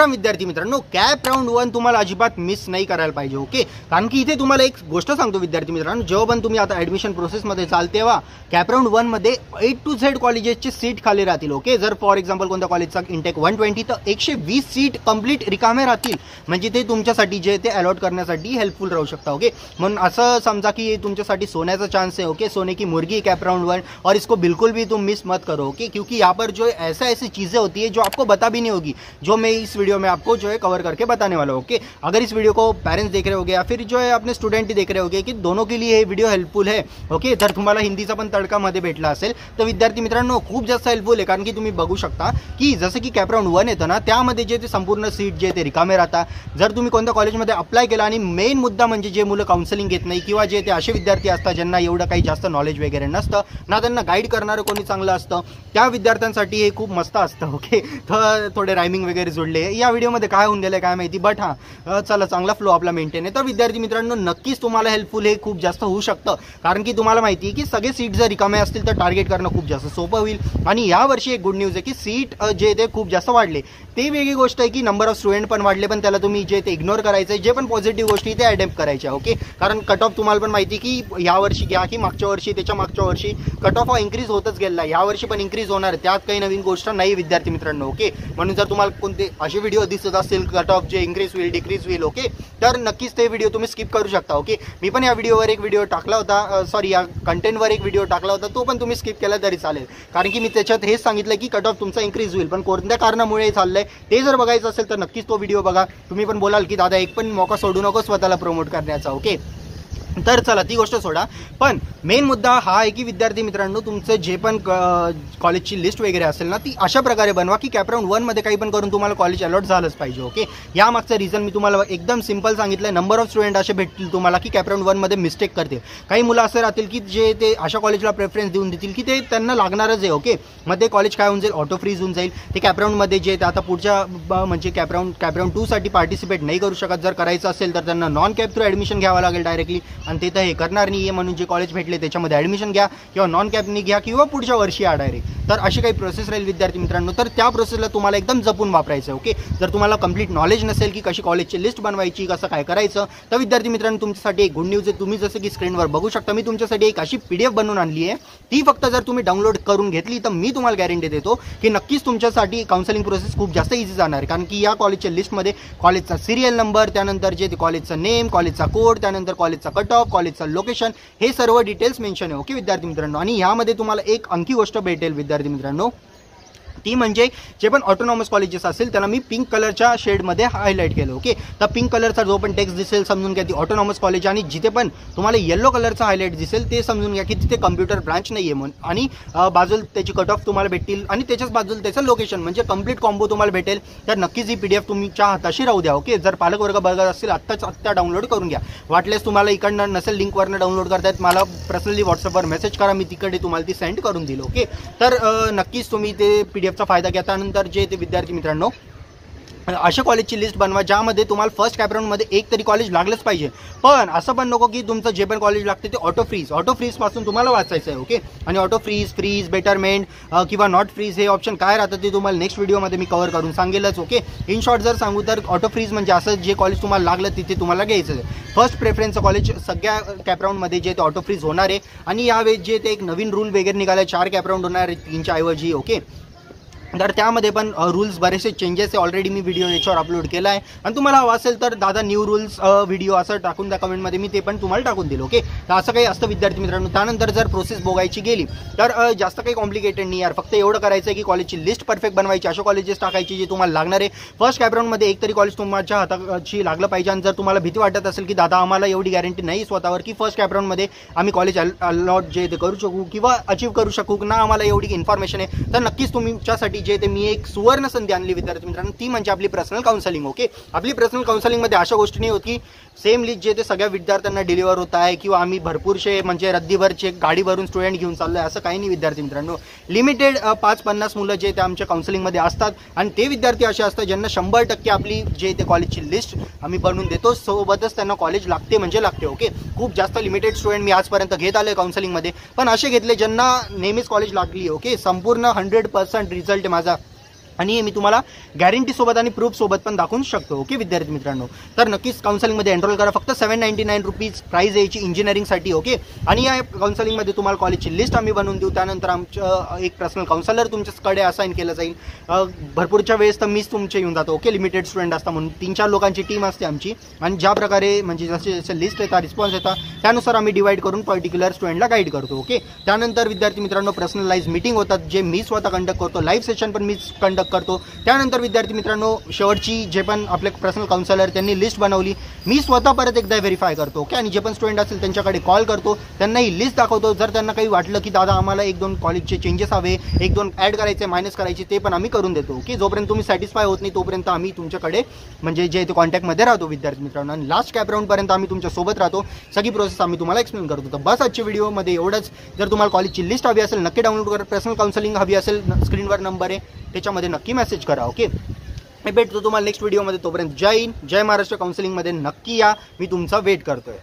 राम विद्यार्थी मित्रांनो, cap round 1 तुम्हाला अजिबात मिस नाही करायला पाहिजे. ओके, कारण की इथे तुम्हाला एक गोष्ट सांगतो विद्यार्थी मित्रांनो, जेव्हा पण तुम्ही आता ॲडमिशन प्रोसेसमध्ये चाल तेव्हा कॅप राऊंड 1 मध्ये A to Z कॉलेजेसचे सीट खाली राहतील. ओके, जर फॉर एक्झाम्पल कोणत्या कॉलेजचा इंटेक 120 तर 120 सीट कंप्लीट रिकामे राहतील. म्हणजे ते तुमच्यासाठी जे ते अलॉट करण्यासाठी हेल्पफुल राहू शकता. ओके, म्हणून असं समजा की तुमच्यासाठी सोन्याचा चान्स है. ओके, सोने की मुर्गी कैप राउंड 1 और इसको बिल्कुल भी तुम मिस मत करो. ओके, क्योंकि यहाँ पर जो ऐसी चीज़ें होती है जो आपको बता भी नहीं होगी, जो मैं इस वीडियो में आपको जो है कवर करके बताने वाला हूँ. ओके, अगर इस वीडियो को पेरेंट्स देख रहे होगे या फिर जो है अपने स्टुडंट ही देख रहे होगे की दोनों के लिए हे व्हिडिओ हेल्पफुल है. ओके, जर तुम्हाला हिंदीचा पण तडका मध्ये भेटला असेल तर विद्यार्थी मित्रांनो खूप जास्त हेल्पफुल आहे. कारण की तुम्ही बघू शकता की जसं की कॅप राउंड 1 येतं ना, त्यामध्ये जे ते संपूर्ण सीट जे ते रिकामे राहतात. जर तुम्ही कोणत्या कॉलेजमध्ये अप्लाय केला आणि मेन मुद्दा म्हणजे जे मुलं काउन्सिलिंग घेत नाही किंवा जे ते असे विद्यार्थी असतात ज्यांना एवढं काही जास्त नॉलेज वगैरे नसतं ना, त्यांना गाईड करणारं कोणी चांगलं असतं, त्या विद्यार्थ्यांसाठी हे खूप मस्त असतं. ओके, तर थोडे रायमिंग वगैरे जोडले या व्हिडिओमध्ये काय होऊन गेलं काय माहिती, बट हां चला चांगला फ्लो आपला मेंटेन आहे. तर विद्यार्थी मित्रांनो नक्कीच तुम्हाला हेल्पफुल हे खूप जास्त होऊ शकतं. कारण की तुम्हाला माहिती आहे की सगळे सीट जर रिकामे असतील तर टार्गेट करणं खूप जास्त सोपं होईल. आणि यावर्षी एक गुड न्यूज आहे की सीट जे ते खूप जास्त वाढले. ते वेगळी गोष्ट आहे की नंबर ऑफ स्टुडंट पण वाढले, पण त्याला तुम्ही जे ते इग्नोर करायचं आहे. जे पण पॉझिटिव्ह गोष्टी ते अडॅप्ट करायच्या. ओके, कारण कट ऑफ तुम्हाला पण माहिती की यावर्षी घ्या की मागच्या वर्षी त्याच्या मागच्या वर्षी कट ऑफ हा इन्क्रीज होतच गेला. यावर्षी पण इन्क्रीज होणार, त्यात काही नवीन गोष्ट नाही विद्यार्थी मित्रांनो. ओके, म्हणून जर तुम्हाला कोणते असे व्हिडिओ दिसत असतील कट ऑफ जे इन्क्रीज होईल डिक्रीज होईल, ओके, तर नक्कीच ते व्हिडिओ तुम्ही स्किप करू शकता. ओके, मी पण या व्हिडिओवर एक व्हिडिओ टाकला होता, सॉरी या कंटेंटवर एक व्हिडिओ टाकला होता, तो पण तुम्ही स्किप केला तरी चालेल. कारण की मी त्याच्यात हेच सांगितलं की कट ऑफ तुमचा इन्क्रीज होईल, पण कोणत्या कारणामुळे चाललंय ते जर बघायचं असेल तर नक्कीच तो व्हिडिओ बघा. तुम्ही पण बोलाल की दादा एक पण मौका सोडू नको स्वतःला प्रमोट करण्याचा. ओके, तर चला ती गोष्ट सोडा, पण मेन मुद्दा हा आहे की विद्यार्थी मित्रांनो तुमचं जे पण कॉलेजची लिस्ट वगैरे असेल ना, ती अशा प्रकारे बनवा की कॅप राऊंड 1 मध्ये काही पण करून तुम्हाला कॉलेज अलॉट झालंच पाहिजे. ओके, यामागचं रिझन मी तुम्हाला एकदम सिंपल सांगितलं. नंबर ऑफ स्टुडंट असे भेटतील तुम्हाला की कॅप राऊंड 1 मध्ये मिस्टेक करतील. काही मुलं असे राहतील की जे ते अशा कॉलेजला प्रेफरन्स देऊन देतील की ते त्यांना लागणारच आहे. ओके, मध्ये कॉलेज काय होऊन जाईल, ऑटो फ्रीज होऊन जाईल. ते कॅप राऊंडमध्ये जे ते आता पुढच्या म्हणजे कॅप राऊंड 2 साठी पार्टिसिपेट नाही करू शकत. जर करायचं असेल तर त्यांना नॉन कॅप थ्रू ॲडमिशन घ्यावं लागेल डायरेक्टली, आणि ते तर हे करणार नाही आहे. म्हणून जे कॉलेज भेटले त्याच्यामध्ये ॲडमिशन घ्या किंवा नॉन कॅपनी घ्या किंवा पुढच्या वर्षी या डायरेक्ट. तर अशी काही प्रोसेस राहील विद्यार्थी मित्रांनो, तर त्या प्रोसेसला तुम्हाला एकदम जपून वापरायचं. ओके, जर तुम्हाला कंप्लीट नॉलेज नसेल की कशी कॉलेजची लिस्ट बनवायची, कसं काय करायचं, तर विद्यार्थी मित्रांनो तुमच्यासाठी एक गुड न्यूज आहे. तुम्ही जसं की स्क्रीनवर बघू शकता मी तुमच्यासाठी एक अशी PDF बनवून आणली आहे. ती फक्त जर तुम्ही डाउनलोड करून घेतली तर मी तुम्हाला गॅरंटी देतो की नक्कीच तुमच्यासाठी काउन्सिलिंग प्रोसेस खूप जास्त इझी जाणार आहे. कारण की या कॉलेजच्या लिस्टमध्ये कॉलेजचा सिरियल नंबर, त्यानंतर जे कॉलेजचा नेम, कॉलेजचा कोड, त्यानंतर कॉलेजचा कट ऑफ, कॉलेजचं लोकेशन, हे सर्व डिटेल्स मेन्शन आहे. ओके विद्यार्थी मित्रांनो, आणि यामध्ये तुम्हाला एक अंकी गोष्ट भेटेल विद्यार्थी मित्रांनो, ती म्हणजे जे पण ऑटोनॉमस कॉलेजेस असेल त्याला मी पिंक कलरच्या शेडमध्ये हायलाईट केलं. ओके, तर पिंक कलरचा जो पण टेक्स्ट दिसेल समजून घ्या ती ऑटोनॉमस कॉलेज, आणि जिथे पण तुम्हाला येलो कलरचा हायलाईट दिसेल ते समजून घ्या की तिथे कम्प्युटर ब्रांच नाही आहे म्हणून. आणि बाजूला त्याची कट ऑफ तुम्हाला भेटतील आणि त्याच्याच बाजूला त्याचं लोकेशन, म्हणजे कंप्लीट कॉम्बो तुम्हाला भेटेल. तर नक्कीच ही PDF तुमच्या हाताशी राहू द्या. ओके, जर पालक वर्ग बघत असतील आत्ता डाउनलोड करून घ्या. वाटल्यास तुम्हाला इकडनं नसेल लिंकवरनं डाउनलोड करतायत, मला पर्सनली व्हॉट्सअपवर मेसेज करा, मी तिकडे तुम्हाला ती सेंड करून दिली. ओके, तर नक्कीच तुम्ही ते PDF फायदा घ्या. त्यानंतर जे ते विद्यार्थी मित्रांनो अशा कॉलेजची लिस्ट बनवा ज्यामध्ये तुम्हाला फर्स्ट कॅप राऊंडमध्ये एक तरी कॉलेज लागलंच पाहिजे. पण असं पण नको की तुमचं जे पण कॉलेज लागते ते ऑटो फ्रीज पासून तुम्हाला वाचायचं आहे. ओके, आणि ऑटो फ्रीज बेटरमेंट किंवा नॉट फ्रीज हे ऑप्शन काय राहतं ते तुम्हाला नेक्स्ट व्हिडिओमध्ये मी कव्हर करून सांगेलच. ओके, इन शॉर्ट जर सांगू तर ऑटो फ्रीज म्हणजे असं जे कॉलेज तुम्हाला लागलं तिथे तुम्हाला घ्यायचं आहे. फर्स्ट प्रेफरन्सचं कॉलेज सगळ्या कॅप राऊंडमध्ये जे ते ऑटो फ्रीज होणार आहे. आणि यावेळेस जे ते एक नवीन रूल वगैरे निघाला, 4 कॅप राऊंड होणार आहे 3च्या ऐवजी. ओके, तर त्यामध्ये पण रूल्स बरेचसे चेंजेस आहे. ऑलरेडी मी व्हिडिओ याच्यावर अपलोड केला आहे, आणि तुम्हाला हवं असेल तर दादा न्यू रूल्स व्हिडिओ असं टाकून द्या कमेंटमध्ये, मी ते पण तुम्हाला टाकून दिलं. ओके, तर असं काही असतं विद्यार्थी मित्रांनो. त्यानंतर जर प्रोसेस बघायची गेली तर जास्त काही कॉम्प्लिकेटेड नाही यार. फक्त एवढं करायचं आहे की कॉलेजची लिस्ट परफेक्ट बनवायची, अशा कॉलेजेस टाकायची जे तुम्हाला लागणार आहे. फर्स्ट कॅप राऊंडमध्ये एक तरी कॉलेज तुमच्या हाताची लागलं पाहिजे. आणि जर तुम्हाला भीती वाटत असेल की दादा आम्हाला एवढी गॅरंटी नाही स्वतःवर की फर्स्ट कॅप राऊंडमध्ये आम्ही कॉलेज अलॉट जे ते करू शकू किंवा अचीव्ह करू शकू ना, आम्हाला एवढी इन्फॉर्मेशन आहे, तर नक्कीच तुमच्यासाठी जे ते मी एक सुवर्ण संधी आणली विद्यार्थी मित्रांनो, ती म्हणजे आपली पर्सनल काउन्सिलिंग. ओके, आपली पर्सनल काउन्सिलिंगमध्ये अशा गोष्टी नाही होत की सेम लिस्ट जे ते सगळ्या विद्यार्थ्यांना डिलिव्हर होत आहे किंवा आम्ही भरपूरशे म्हणजे रद्दीवरचे गाडी भरून स्टुडंट घेऊन चाललोय, असं काही नाही विद्यार्थी मित्रांनो. लिमिटेड 5-50 मुलं जे ते आमच्या काउन्सिलिंगमध्ये असतात, आणि ते विद्यार्थी असे असतात ज्यांना 100% आपली जे ते कॉलेजची लिस्ट आम्ही बनवून देतो, सोबतच त्यांना कॉलेज लागते म्हणजे लागते. ओके, खूप जास्त लिमिटेड स्टुडंट मी आजपर्यंत घेत आलोय काउन्सिलिंगमध्ये, पण असे घेतले ज्यांना नेहमीच कॉलेज लागली. ओके, संपूर्ण 100% रिझल्ट माझा आणि हे मी तुम्हाला गॅरंटी सोबत आणि प्रूफ सोबत पण दाखवून शकतो. ओके विद्यार्थी मित्रांनो, तर नक्कीच काउन्सिलिंगमध्ये एनरोल करा. फक्त 799 रुपीज प्राइस यायची इंजिनिअरिंगसाठी. ओके, आणि या काउन्सिलिंगमध्ये तुम्हाला कॉलेजची लिस्ट आम्ही बनवून देऊ. त्यानंतर आमचं एक पर्सनल काउन्सिलर तुमच्याकडे असाइन केलं जाईल. भरपूरच्या वेळेस तर मीच तुमचे येऊन जातो. ओके, लिमिटेड स्टुडंट असतात म्हणून 3-4 लोकांची टीम असते आमची, आणि ज्या प्रकारे म्हणजे जसे जसे लिस्ट येतात, रिस्पॉन्स येतात, त्यानुसार आम्ही डिवाइड करून पर्टिक्युलर स्टुडंटला गाईड करतो. ओके, त्यानंतर विद्यार्थी मित्रांनो पर्सनलाइज मीटिंग होतात, जे मी स्वतः कंडक्ट करतो. लाईव्ह सेशन पण मीच कंडक्ट करतो. त्यानंतर विद्यार्थी मित्रांनो शेवटची जे पण आपले पर्सनल काउन्सिलर त्यांनी लिस्ट बनवली, मी स्वतः परत एकदा व्हेरीफाय करतो. ओके, आणि जे पण स्टुडंट असेल त्यांच्याकडे कॉल करतो, त्यांना ही लिस्ट दाखवतो. जर त्यांना काही वाटलं की दादा आम्हाला 1-2 कॉलेजचे चेंजेस हवे, 1-2 ॲड करायचे, मायनस करायचे, ते पण आम्ही करून देतो. ओके, जोपर्यंत तुम्ही सॅटिस्फाय होत नाही तोपर्यंत आम्ही तुमच्याकडे म्हणजे जे ते कॉन्टॅक्टमध्ये राहतो विद्यार्थी मित्रांनो, आणि लास्ट कॅप राऊंडपर्यंत आम्ही तुमच्यासोबत राहतो. सगळी प्रोसेस आम्ही तुम्हाला एक्सप्लेन करतो. तर बस आजच्या व्हिडिओमध्ये एवढंच. जर तुम्हाला कॉलेजची लिस्ट हवी असेल नक्की डाउनलोड करा. पर्सनल काउन्सिलिंग हवी असेल स्क्रीनवर नंबर आहे त्याच्यामध्ये नक्की मेसेज करा. ओके, मी भेटतो तुम्हाला नेक्स्ट व्हिडिओमध्ये. तोपर्यंत जय हिंद, जय महाराष्ट्र. काउन्सिलिंगमध्ये नक्की या, मी तुमचा वेट करतोय.